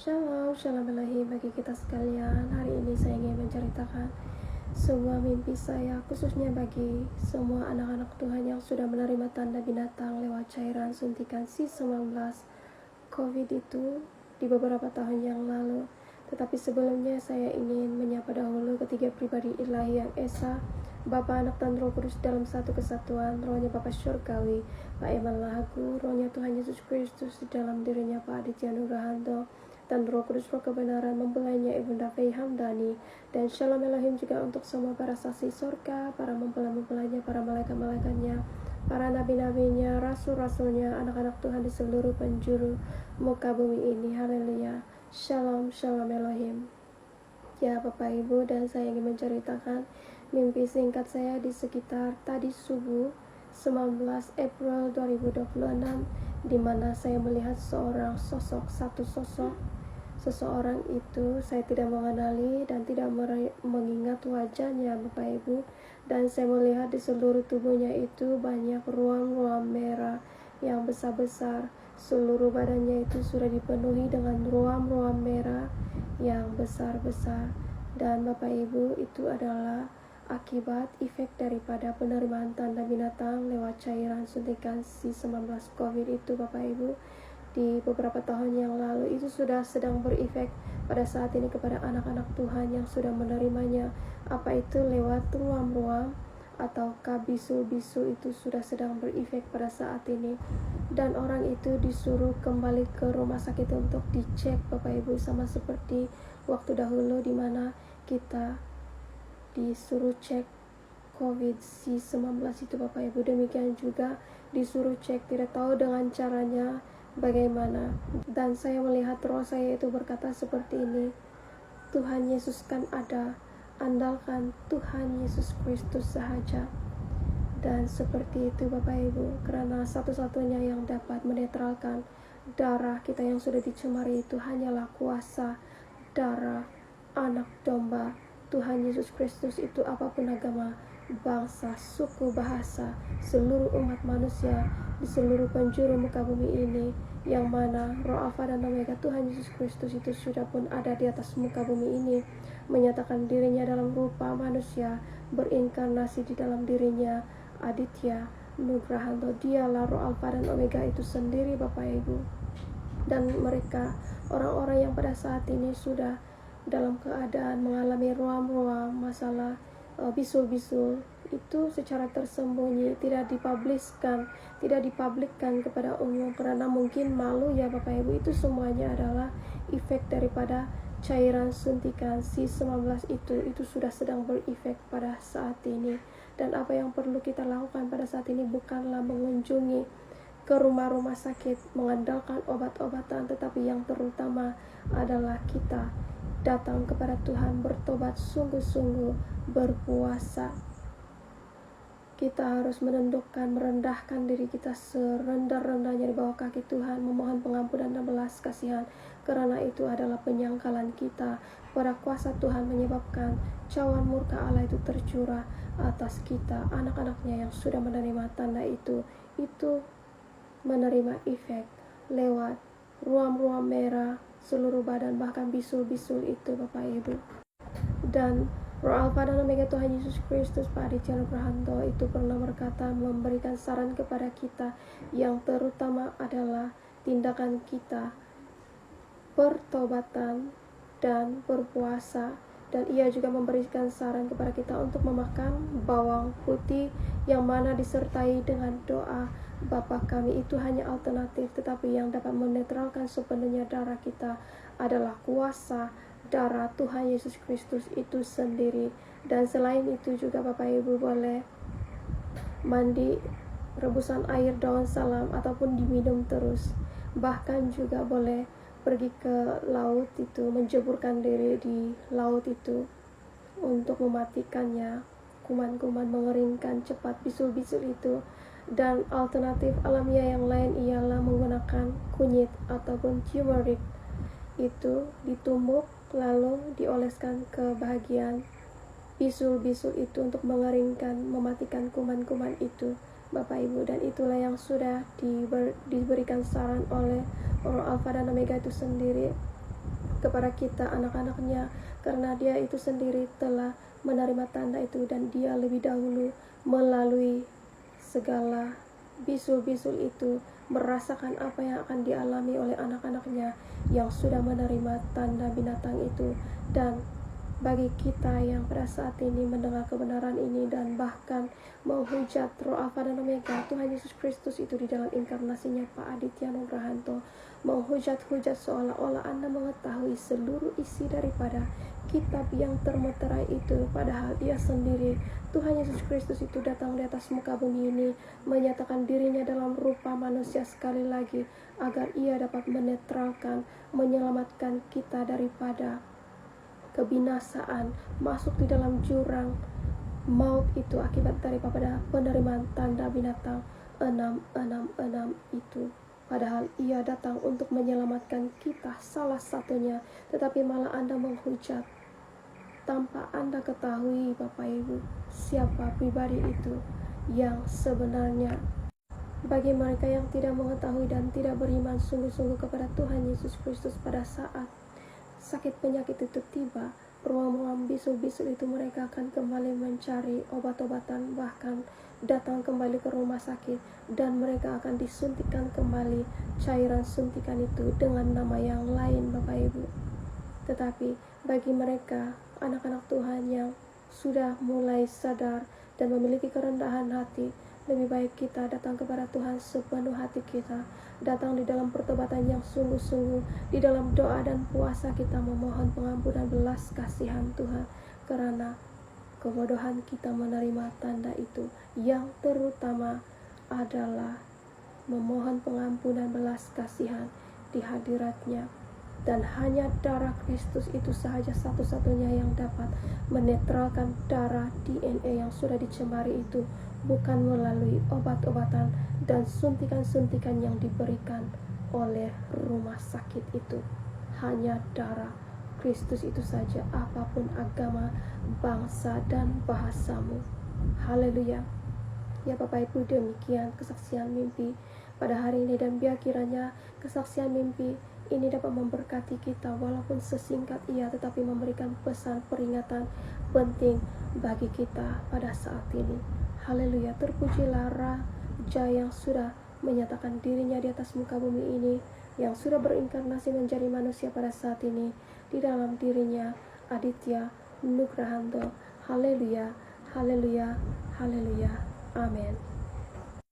Shalom, shalom Elohim bagi kita sekalian. Hari ini saya ingin menceritakan sebuah mimpi saya, khususnya bagi semua anak-anak Tuhan yang sudah menerima tanda binatang lewat cairan suntikan C19 COVID itu di beberapa tahun yang lalu. Tetapi sebelumnya saya ingin menyapa dahulu ketiga pribadi ilahi yang esa, Bapa, Anak, dan Roh Kudus dalam satu kesatuan. Rohnya Bapa Syurgawi, Pak Eman Lahagu, rohnya Tuhan Yesus Kristus di dalam dirinya Pak Aditya Nugrahanto, dan Roh Kudus Roh kebenaran mempelainya Ibunda Fei Hamdani. Dan Shalom Elohim juga untuk semua para saksi sorga, para mempelai-mempelainya, para malaikat-malaikatnya, para nabi-nabinya, rasul-rasulnya, anak-anak Tuhan di seluruh penjuru muka bumi ini. Haleluya. Shalom, shalom Elohim. Ya Bapak Ibu, dan saya ingin menceritakan mimpi singkat saya di sekitar tadi subuh 19 April 2026, di mana saya melihat satu sosok. Seseorang itu saya tidak mengenali dan tidak mengingat wajahnya Bapak Ibu, dan saya melihat di seluruh tubuhnya itu banyak ruam-ruam merah yang besar-besar. Seluruh badannya itu sudah dipenuhi dengan ruam-ruam merah yang besar-besar. Dan Bapak Ibu, itu adalah akibat efek daripada penerimaan tanda binatang lewat cairan suntikan C19 COVID itu Bapak Ibu. Di beberapa tahun yang lalu itu sudah sedang berefek pada saat ini kepada anak-anak Tuhan yang sudah menerimanya. Apa itu lewat ruam-ruam atau bisul-bisul itu sudah sedang berefek pada saat ini, dan orang itu disuruh kembali ke rumah sakit untuk dicek Bapak Ibu, sama seperti waktu dahulu di mana kita disuruh cek COVID-19 itu Bapak Ibu. Demikian juga disuruh cek, tidak tahu dengan caranya bagaimana. Dan saya melihat roh saya itu berkata seperti ini, Tuhan Yesus kan ada, andalkan Tuhan Yesus Kristus sahaja. Dan seperti itu Bapak Ibu, karena satu-satunya yang dapat menetralkan darah kita yang sudah dicemari itu hanyalah kuasa darah anak domba Tuhan Yesus Kristus. Itu apapun agama, bangsa, suku, bahasa, seluruh umat manusia di seluruh penjuru muka bumi ini, yang mana Roh Alfa dan Omega Tuhan Yesus Kristus itu sudah pun ada di atas muka bumi ini, menyatakan dirinya dalam rupa manusia, berinkarnasi di dalam dirinya Aditya Nugrahanto. Dialah Roh Alfa dan Omega itu sendiri Bapak Ibu. Dan mereka, orang-orang yang pada saat ini sudah dalam keadaan mengalami ruam-ruam masalah bisul-bisul itu secara tersembunyi, tidak dipublikkan kepada umum karena mungkin malu ya Bapak Ibu. Itu semuanya adalah efek daripada cairan suntikan C19 itu sudah sedang berefek pada saat ini. Dan apa yang perlu kita lakukan pada saat ini bukanlah mengunjungi ke rumah-rumah sakit mengandalkan obat-obatan, tetapi yang terutama adalah kita datang kepada Tuhan, bertobat sungguh-sungguh, berpuasa. Kita harus merendahkan diri kita serendah-rendahnya di bawah kaki Tuhan, memohon pengampunan dan belas kasihan, karena itu adalah penyangkalan kita pada kuasa Tuhan menyebabkan cawan murka Allah itu tercurah atas kita, anak-anaknya yang sudah menerima tanda itu menerima efek lewat ruam-ruam merah seluruh badan, bahkan bisul-bisul itu Bapak Ibu. Dan Roh Alfa dan Omega Tuhan Yesus Kristus Pak Aditya Nugrahanto itu pernah berkata, memberikan saran kepada kita yang terutama adalah tindakan kita pertobatan dan berpuasa. Dan ia juga memberikan saran kepada kita untuk memakan bawang putih yang mana disertai dengan doa Bapa kami. Itu hanya alternatif, tetapi yang dapat menetralkan sepenuhnya darah kita adalah kuasa darah Tuhan Yesus Kristus itu sendiri. Dan selain itu juga Bapak Ibu boleh mandi rebusan air daun salam ataupun diminum terus. Bahkan juga boleh pergi ke laut itu, menjeburkan diri di laut itu untuk mematikannya, kuman-kuman, mengeringkan cepat bisul-bisul itu. Dan alternatif alamiah yang lain ialah menggunakan kunyit ataupun turmeric, itu ditumbuk lalu dioleskan ke bagian bisul-bisul itu untuk mengeringkan, mematikan kuman-kuman itu Bapak Ibu. Dan itulah yang sudah diberikan saran oleh Roh Alfa dan Omega itu sendiri. kepada kita anak-anaknya, karena dia itu sendiri telah menerima tanda itu dan dia lebih dahulu melalui segala bisul-bisul itu merasakan apa yang akan dialami oleh anak-anaknya yang sudah menerima tanda binatang itu. Dan bagi kita yang pada saat ini mendengar kebenaran ini dan bahkan menghujat Roh Alfa dan Omega, Tuhan Yesus Kristus itu di dalam inkarnasinya Pak Aditya Nugrahanto, menghujat-hujat seolah-olah Anda mengetahui seluruh isi daripada kitab yang termeterai itu, padahal Dia sendiri, Tuhan Yesus Kristus itu datang di atas muka bumi ini, menyatakan dirinya dalam rupa manusia sekali lagi, agar Ia dapat menetralkan, menyelamatkan kita daripada kebinasaan, masuk di dalam jurang maut itu akibat daripada penerimaan tanda binatang 666 itu. Padahal Ia datang untuk menyelamatkan kita salah satunya, tetapi malah Anda menghujat tanpa Anda ketahui Bapak Ibu siapa pribadi itu yang sebenarnya. Bagi mereka yang tidak mengetahui dan tidak beriman sungguh-sungguh kepada Tuhan Yesus Kristus, pada saat sakit penyakit itu tiba, permohonan bisul-bisul itu mereka akan kembali mencari obat-obatan, bahkan datang kembali ke rumah sakit, dan mereka akan disuntikan kembali cairan suntikan itu dengan nama yang lain Bapak Ibu. Tetapi bagi mereka anak-anak Tuhan yang sudah mulai sadar dan memiliki kerendahan hati, lebih baik kita datang kepada Tuhan sepenuh hati kita, datang di dalam pertobatan yang sungguh-sungguh, di dalam doa dan puasa kita memohon pengampunan belas kasihan Tuhan, karena kebodohan kita menerima tanda itu, yang terutama adalah memohon pengampunan belas kasihan di hadiratnya. Dan hanya darah Kristus itu sahaja satu-satunya yang dapat menetralkan darah DNA yang sudah dicemari itu, bukan melalui obat-obatan dan suntikan-suntikan yang diberikan oleh rumah sakit itu. Hanya darah Kristus itu saja, apapun agama, bangsa, dan bahasamu. Haleluya. Ya Bapak Ibu, demikian kesaksian mimpi pada hari ini, dan biar kiranya kesaksian mimpi ini dapat memberkati kita, walaupun sesingkat ia, tetapi memberikan pesan peringatan penting bagi kita pada saat ini. Haleluya. Terpujilah Raja yang sudah menyatakan dirinya di atas muka bumi ini, yang sudah berinkarnasi menjadi manusia pada saat ini, di dalam dirinya Aditya Nugrahanto. Haleluya, haleluya, haleluya. Amin.